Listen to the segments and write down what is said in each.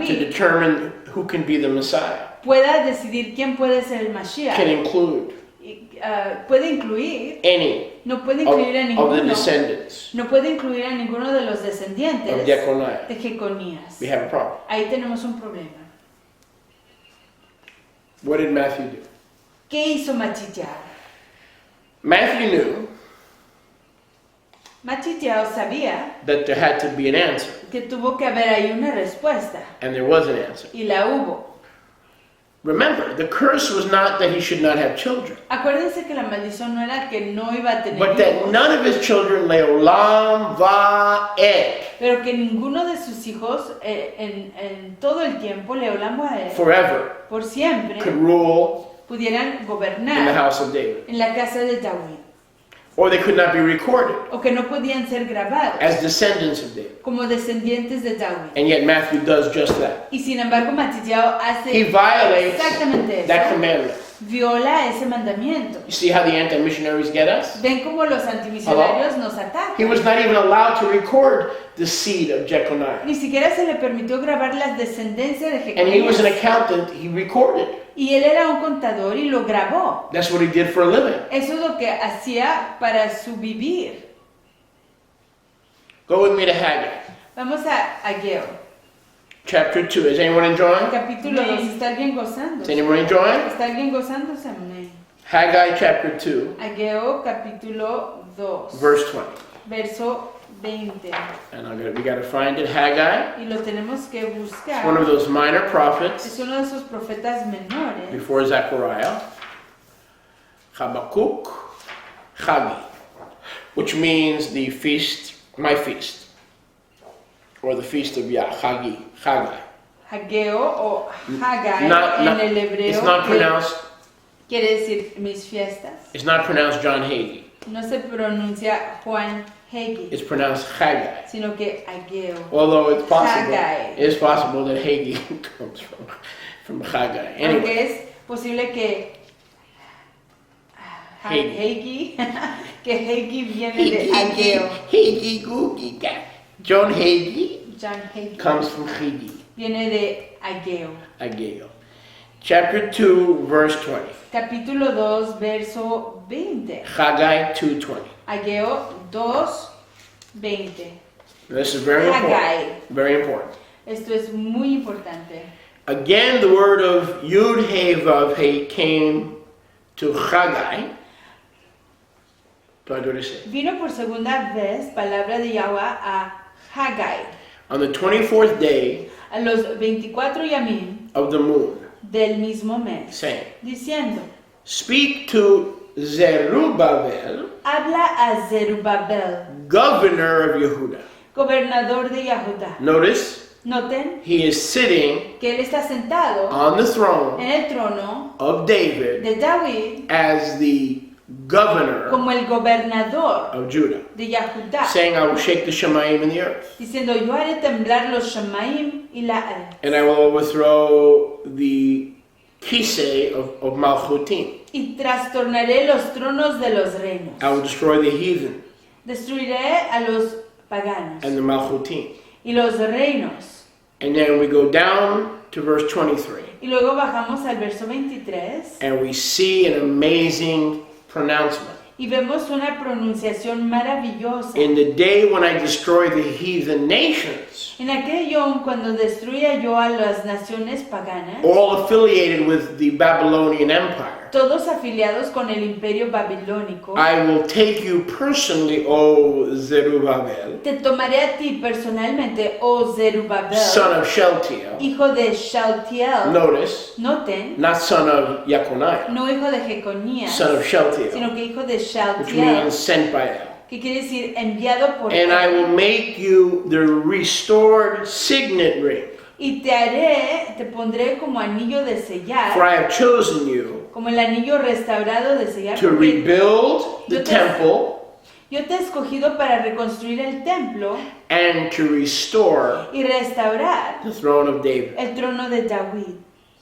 to determine who can be the Messiah. pueda decidir quién puede ser el Mashiach. Can include Puede incluir, any no puede incluir a of the ninguno, descendants no puede incluir a ninguno de los descendientes of Jeconiah. de Jeconías. We have a problem. Ahí tenemos un problema. What did Matthew do? ¿Qué hizo Matityahu? Matthew knew Matityahu sabía that there had to be an answer, que tuvo que haber ahí una respuesta, and there was an answer. y la hubo. Remember, the curse was not that he should not have children, Acuérdense que la maldición no era que no iba a tener but that hijos, none of his children leolam va'ed, pero que ninguno de sus hijos en todo el tiempo, Leolam Va'ed, forever, por siempre, could rule pudieran in the gobernar house of David, en la casa de David, or they could not be recorded o que no podían ser grabados as descendants of David. como descendientes de David. And yet Matthew does just that. Y sin embargo, Matityahu hace He violates exactamente eso. that commandment. Viola ese mandamiento. You see how the anti-missionaries get us? Ven cómo los antimisionarios nos atacan. He was not even allowed to record the seed of Jeconiah. Ni siquiera se le permitió grabar las descendencias de And he was an Jeconías. accountant, he recorded. Y él era un contador y lo grabó. That's what he did for a living. Eso es lo que hacía para su vivir. Go with me to Haggai, Vamos a Ageo, chapter 2. Is anyone enjoying? capítulo 2. ¿Está alguien gozando? Is anyone enjoying? ¿Está alguien gozándose? Amén. Haggai chapter 2, Ageo, capítulo 2, verse 20. verso 20. And we got to find it. Haggai, Y lo tenemos que it's buscar. one of those minor prophets Es uno de esos profetas menores. before Zechariah. Habakkuk, Chagi, which means the feast, my feast, or the feast of Yah, Chagi, Chagai. Hageo o Haggai Not- en el hebreo It's not que pronounced. quiere decir mis fiestas. It's not pronounced John Hagee. No se pronuncia Juan Hagee, It's pronounced Haggai. sino que Ageo. Although it's possible, Haggai. it is possible that Hagee comes from Haggai. Anyway, Porque es posible que Hagee. que Hagee viene de Ageo. Hagee, Googie, John Hagee John Hagee comes from Hagee, viene de Ageo. Ageo. Chapter 2, verse 20. Capítulo 2, verso 20. Haggai 2:20. Ageo 2, 20. This is very important. Haggai. Very important. Esto es muy importante. Again, the word of Yud He Vav He came to Haggai. Do I do what I say? Vino por segunda vez palabra de Yahweh a Haggai On the 24th day a los 24 yamim of the moon, del mismo mes, saying, diciendo: Speak to Zerubbabel, habla a Zerubabel, governor of Yehuda. gobernador de Yahuda. Notice, Noten he is sitting que él está sentado on the throne en el trono of David de David as the governor como el gobernador of Judah, de Yahuda, saying, I will shake the Shemayim in the earth, diciendo: yo haré temblar los Shamaim y la Ar, and I will overthrow the Kisei of Malchutim. y trastornaré los tronos de los reinos. I will destroy the heathen Destruiré a los paganos and the Malchutim. y los reinos. And then we go down to verse 23, Y luego bajamos al verso 23 and we see an amazing pronouncement. y vemos una pronunciación maravillosa. In the day when I destroy the heathen nations, En aquel yom, cuando destruya yo a las naciones paganas, all affiliated with the Babylonian Empire, todos afiliados con el imperio babilónico, I will take you personally, O Zerubbabel, te tomaré a ti personalmente, oh Zerubabel, son of Shealtiel. hijo de Shaltiel. Notice, Noten, not son of Jeconiah, no hijo de Jeconías, son of Shealtiel, sino que hijo de which Shaltiel, means sent by El. que quiere decir enviado por And I él. will make you the restored signet ring, Y te pondré como anillo de sellar, for I have chosen you como el anillo restaurado de sellar. to porque rebuild the temple yo te he escogido para reconstruir el templo and to restore y restaurar the throne of David. el trono de David.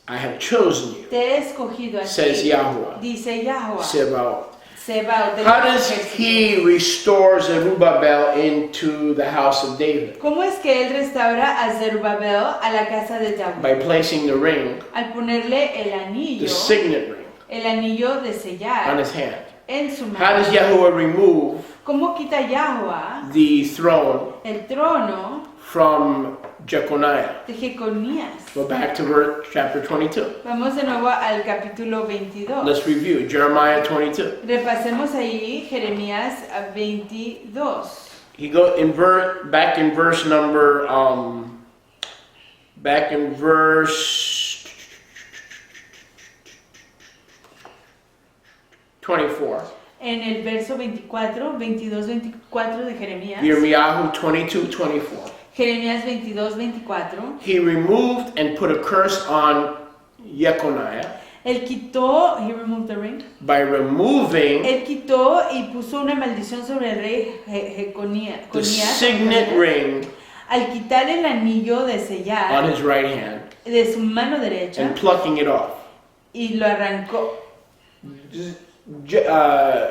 I have chosen you, Te he escogido a says ti, Yahuwah, dice Yahuwah, Sebaot. Seba, How does he restore Zerubbabel into the house of David? ¿Cómo es que él restaura a Zerubabel a la casa de David? By placing the ring, Al ponerle el the anillo, signet ring, el anillo de on sellar his hand. en su How does mano. Yahuwah remove ¿Cómo quita Yahuwah the throne el trono from Jeconiah? de Jeconías? Go back to verse chapter 22. Vamos de nuevo al capítulo 22. Let's review Jeremiah 22. Repasemos ahí Jeremías 22. He go in back in verse 24. En el verso 24, 22, 24 de Jeremías. Jeremiah 22:24. Jeremías 22, 24. He removed and put a curse on Jeconiah Él quitó, he removed the ring. by removing Él quitó y puso una maldición sobre el rey Jeconías. the signet ring Al quitar el anillo de on sellar his right hand de su mano derecha and plucking it off. y lo arrancó.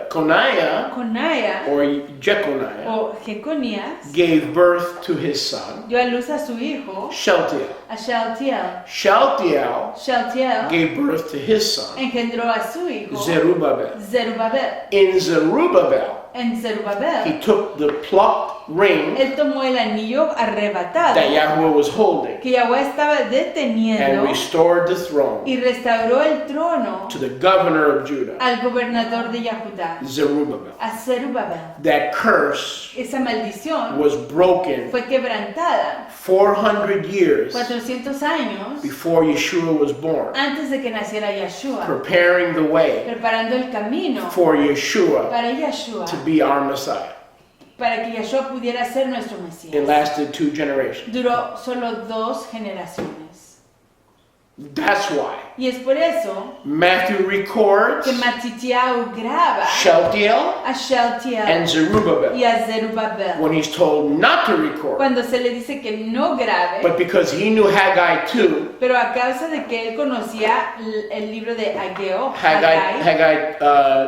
Coniah Conaya or Jeconiah o Jeconías gave birth to his son dio a luz a su hijo, Shealtiel. a Shealtiel. Shealtiel Shealtiel gave birth to his son engendró a su hijo, Zerubbabel. Zerubabel. In Zerubbabel, En Zerubabel, he took the plucked ring él tomó el anillo arrebatado that Yahuwah was holding que Yahweh estaba and deteniendo restored the throne y restauró el trono to the governor of Judah, al gobernador de Yahudá, Zerubbabel. a Zerubabel. That curse Esa maldición was broken fue quebrantada 400 years 400 años before Yeshua was born, antes de que naciera Yeshua, preparing the way preparando el camino for Yeshua para Yeshua, to be our Messiah. para que Yeshua pudiera ser nuestro It Mesías. lasted 2 generations. Duró solo 2 generaciones. That's why Y es por eso Matthew records que Matityahu graba Shealtiel a Shealtiel and Zerubbabel y a Zerubabel when he's told not to record. cuando se le dice que no grabe, But because he knew Haggai 2, pero a causa de que él conocía el libro de Ageo, Haggai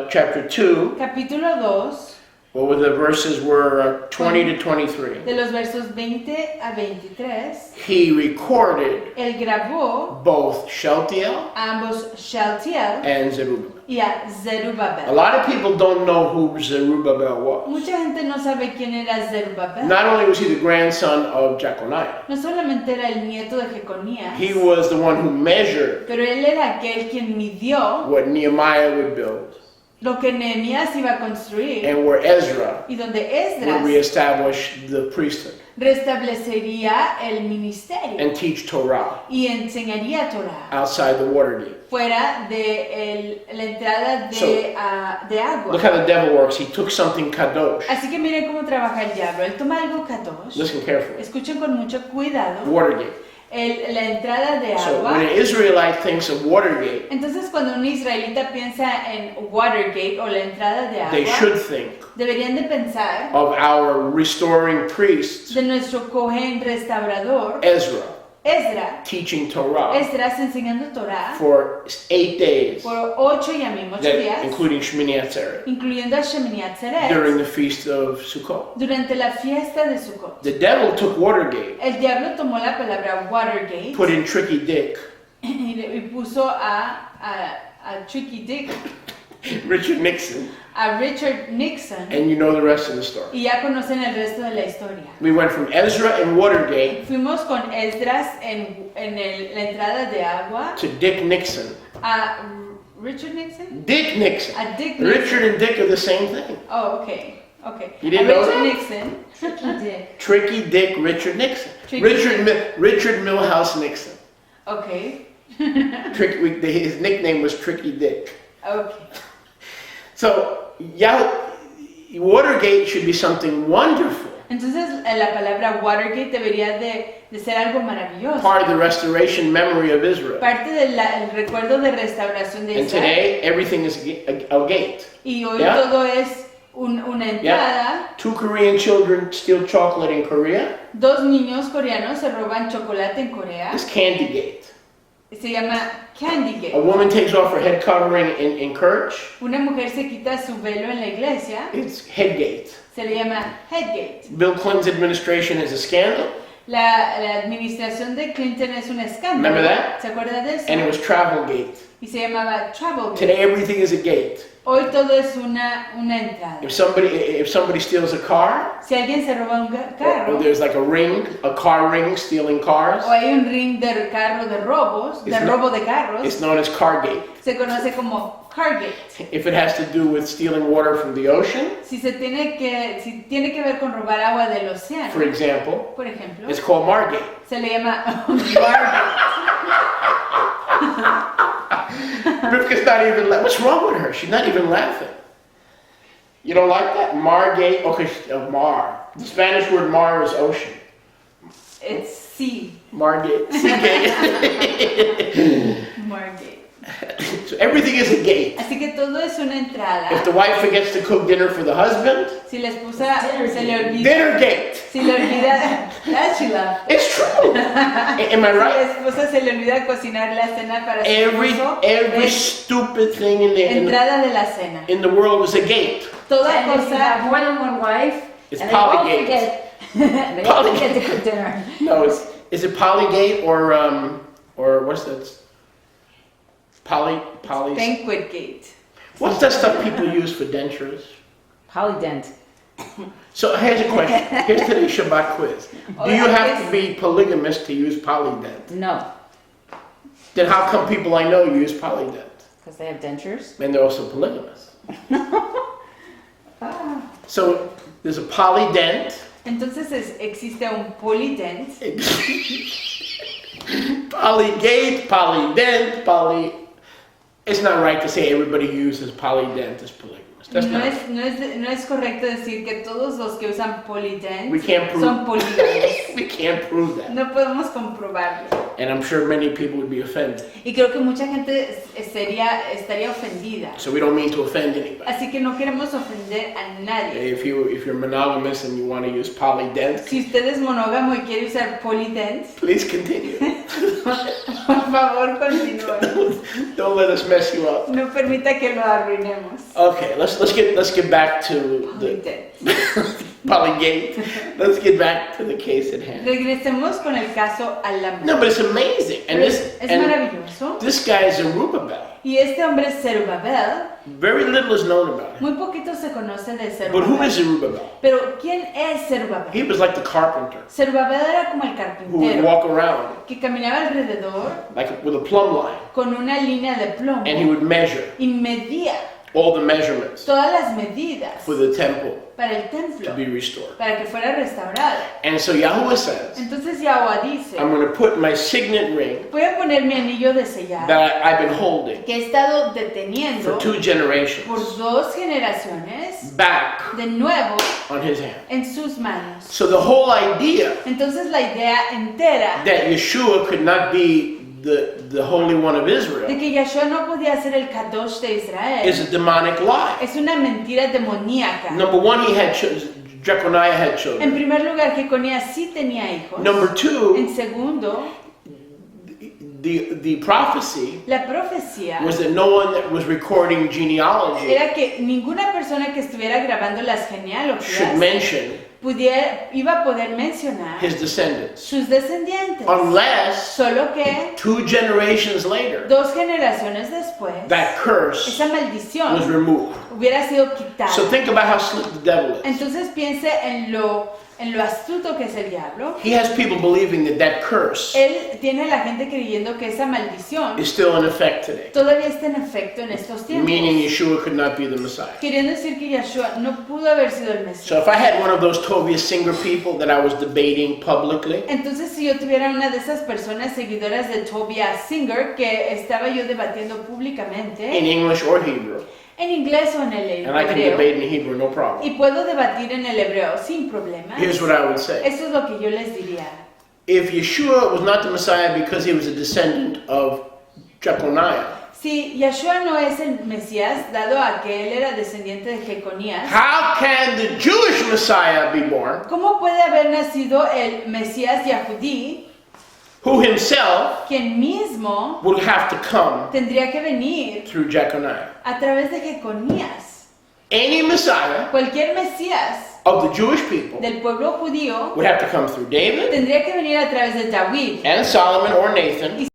chapter 2, capítulo 2, what were the verses were 20 to 23. de los versos 20 a 23, He recorded él grabó both Shealtiel a ambos Shealtiel and Zerubbabel. y a A Zerubabel. lot of people don't know who Zerubbabel was. Mucha gente no sabe quién era Zerubabel. Not only was he the grandson of Jeconiah, No solamente era el nieto de Jeconías, he was the one who measured pero él era aquel quien midió what Nehemiah would build lo que Nehemías iba a construir and where Ezra y donde would Esdras reestablish the priesthood restablecería el ministerio and teach Torah y enseñaría Torah outside the water gate. fuera de la entrada So, de agua. Look how the devil works. He took something kadosh. Así que miren cómo trabaja el diablo. Él toma algo kadosh. Listen carefully. Escuchen con mucho cuidado. Watergate. La entrada de So agua. when an Israelite thinks of Watergate, Entonces cuando un israelita piensa en Watergate o la entrada de they agua, should think deberían de pensar of our restoring priest, de nuestro Cohen restaurador, Ezra, Esdras. teaching Torah Esdras enseñando Torah for 8 days, por 8 yamim, 8 días, including Shmini Atzeret, incluyendo a Shemini Atzeret, during the feast of Sukkot. durante la fiesta de Sukkot. The devil took Watergate, El diablo tomó la palabra Watergate put in Tricky Dick, y puso a Tricky Dick, Richard Nixon, a Richard Nixon, and you know the rest of the story. y ya conocen el resto de la historia. We went from Ezra and Watergate Fuimos con Esdras la entrada de agua to Dick Nixon. a Richard Nixon, Dick Nixon. a Dick Nixon. Richard and Dick are the same thing. Oh, okay. You didn't a know Richard that? Nixon, Tricky Dick. Tricky Dick, Richard Nixon. Tricky Richard Milhouse Nixon. Okay. His nickname was Tricky Dick. Okay. So, Watergate should be something wonderful. Entonces la palabra Watergate debería de ser algo maravilloso. Part of the restoration memory of Israel. Parte del recuerdo de restauración de And Israel. today, everything is a gate. Y hoy Yeah. todo es una entrada. 2 Korean children steal chocolate in Korea. 2 niños coreanos se roban chocolate en Corea. It's Candy Gate. Se llama Candy Gate. A woman takes off her head covering in church. Una mujer se quita su velo en la iglesia. It's head gate. Se le llama Head Gate. Bill Clinton's administration is a scandal. La administración de Clinton es un escándalo. Remember that? ¿Se acuerda de eso? And it was travel gate. Y se llamaba Travel Gate. Today everything is a gate. Hoy todo es una entrada. If somebody steals a car, Si alguien se roba un or carro, there's like a car ring stealing cars, o hay un ring de carro de robos, de robo de carros, it's known as car gate. se conoce como Car Gate. If it has to do with stealing water from the ocean, Si tiene que ver con robar agua del océano, for example, por ejemplo, it's called Margate. se le llama Mar Rivka's not even what's wrong with her? She's not even laughing. You don't like that? Margate? Okay, mar. The Spanish word mar is ocean. Gate. It's sea. Margate. Sea gate. Mar Gate. So everything is a gate. Así que todo es una entrada. If the wife forgets to cook dinner for the husband, Si la esposa se le olvida, dinner gate. si le olvida, Sheila. It's true. Am I Si la right? esposa se le olvida cocinar la cena para su esposo, Every es stupid thing entrada de la cena. in the world is a gate. Toda And if you cosa, have more than one wife, It's and they both polygate. forget, they both forget to cook dinner. No, is it polygate or what's that? Poly. banquet gate. What's that stuff people use for dentures? Polydent. So here's a question. Here's today's Shabbat quiz. Do you have to be polygamous to use polydent? No, Then how come people I know use polydent? because they have dentures. And they're also polygamous. So there's a polydent. Entonces existe un polydent. Polygate, polydent, It's not right to say everybody who uses polydent is polygamous. That's No not. no es correcto decir que todos los que usan polydent We can't prove- son polígamos. We can't prove that. No podemos comprobarlo. And I'm sure many people would be offended. Y creo que mucha gente estaría ofendida. So we don't mean to offend anybody. Así que no queremos ofender a nadie. If you're monogamous and you want to use polydent, Si usted es monógamo y quiere usar polydent, please continue. por favor continúe. Don't let us mess you up. No permita que lo arruinemos. Okay, let's get back to the Polydent. polygate. Let's get back to the case at hand. Regresemos con el caso a la No, but it's amazing. And Pero this es and maravilloso. this guy is Zerubbabel. Y este hombre es Zerubabel. Very little is known about him. Muy poquito se conoce de But who is Zerubabel. Zerubbabel? Pero ¿quién es He Zerubabel? was like the carpenter Zerubabel era como el who would carpintero walk around que caminaba alrededor like with a plumb line, con una línea de plomo and he would measure y medía all the measurements todas las medidas for the temple para el to templo, be restored. para que fuera restaurado. And so Yahuwah says, Entonces Yahweh dice, I'm going to put my signet ring voy a poner mi anillo de sellar that I've been holding que he estado for deteniendo 2 generations por 2 generaciones back de nuevo on his hand. en sus manos. So the whole idea Entonces la idea entera that Yeshua could not be the Holy One of de Israel que Yahshua no podía ser el Kadosh de Israel is a demonic lie. es una mentira demoníaca. Number one, Jeconiah had En children. primer lugar, Jeconías sí tenía hijos. Number two, En segundo, the prophecy la profecía was that no one that was recording genealogy era que ninguna persona que estuviera grabando las should genealogías mention iba a poder mencionar his descendants sus descendientes. unless Solo que 2 generations later 2 generaciones después, that curse esa was maldición removed. hubiera sido quitada. So think about how slick the devil is. Entonces piense en lo astuto que es el diablo. He has people believing that curse Él tiene a la gente creyendo que esa maldición is still in effect today, todavía está en efecto en estos tiempos. meaning Yeshua could not be the Messiah. Queriendo decir que Yahshua no pudo haber sido el Mesías. So if I had one of those Tovia Singer people that I was debating publicly, Entonces, si yo tuviera una de esas personas seguidoras de Tobias Singer que estaba yo debatiendo públicamente in English or Hebrew, en inglés o en el and I can hebreo, debate in Hebrew, no problem. y puedo debatir en el hebreo sin problemas, Here's what I would say. eso es lo que yo les diría. If Yeshua was not the Messiah because he was a descendant of Jeconiah, Si Yahshua no es el Mesías, dado a que él era descendiente de Jeconías, how can the Jewish Messiah be born, ¿cómo puede haber nacido el Mesías Yahudí, who himself quien mismo would have to come tendría que venir through Jeconiah. a través de Jeconías. Any Messiah Cualquier Mesías of the Jewish people del pueblo judío would have to come through David tendría que venir a través de David and Solomon or Nathan